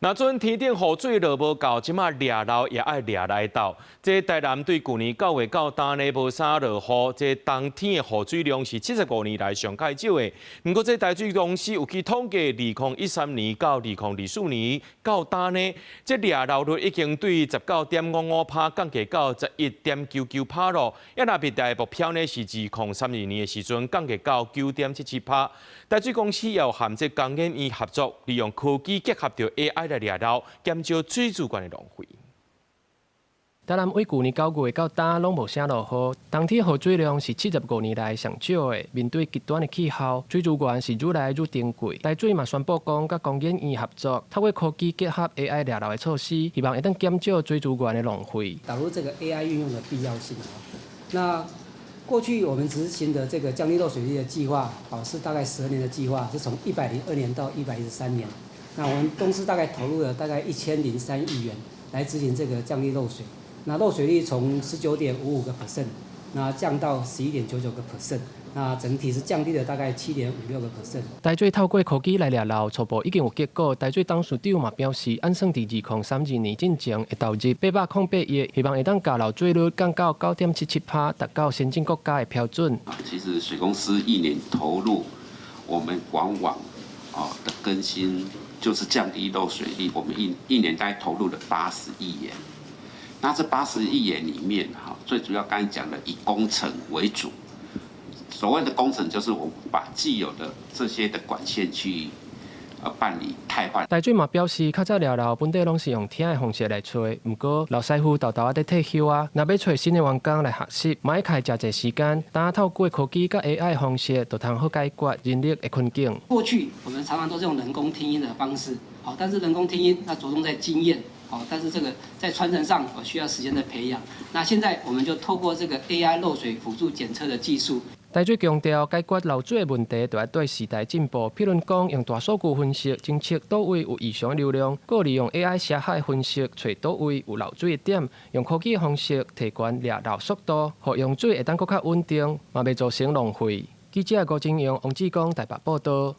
那陣天頂雨水落無夠，即馬掠漏也愛掠來倒。這台南對去年9月到今呢無啥落雨，這冬天的雨水量是75年來上較少的。不過這台水公司有去統計，2013年到2024年到今呢，這掠漏率已經對19.55%降低到11.99%咯。也若別大目標呢是2032年的時陣降低到9.77%。台水公司要含這工研院合作，利用科技結合着 AI 來掠漏，減少水資源的浪費。台南為去年9月到今攏無啥落雨，冬天雨水量是75年來上少的。面對極端的氣候，水資源是愈來愈珍貴。台水嘛宣布講，甲工研院合作，透過科技結合 AI 掠漏的措施，希望會當減少水資源的浪費。導入這個 AI 運用的必要性。那過去我們執行的這個降低漏水率的計劃，是大概12年的計劃，是從102年到113年。那我們公司大概投入了大概1003億元來執行這個降低漏水。那漏水率從19.55%，那降到11.99%，那整體是降低了大概7.56%。台水透過科技來掠漏，初步已經有結果。台水董事長嘛表示，按算在2032年之前會投入808億，希望會當加漏水率降到9.77%，達到先進國家的標準。其實水公司一年投入我們管網的更新，就是降低漏水率，我們一年大概投入了80億元。那這80億元裡面，最主要剛才講的以工程為主。所謂的工程，就是我們把既有的這些的管線去辦理汰換。台水嘛表示，較早掠漏本地攏是用聽的方式來找，不過老師傅豆豆啊在退休啊，若要找新的員工來學習，嘛要開真儕時間。但透過科技甲 AI 方式，就通好解決人力的困境。過去我們常常都是用人工聽音的方式，但是人工聽音那着重在經驗。但是這個在傳承上需要時間的培養。那現在我們就透過這個 AI 漏水輔助檢測的技術。台水強調，解決漏水的問題，就要對時代進步。譬如講，用大數據分析，偵測倒位有異常流量；佫利用 AI 寫海分析，找倒位有漏水的點，用科技的方式提高掠漏速度，讓用水會當佫較穩定，嘛袂造成浪費。記者郭金陽、王志剛台北報道。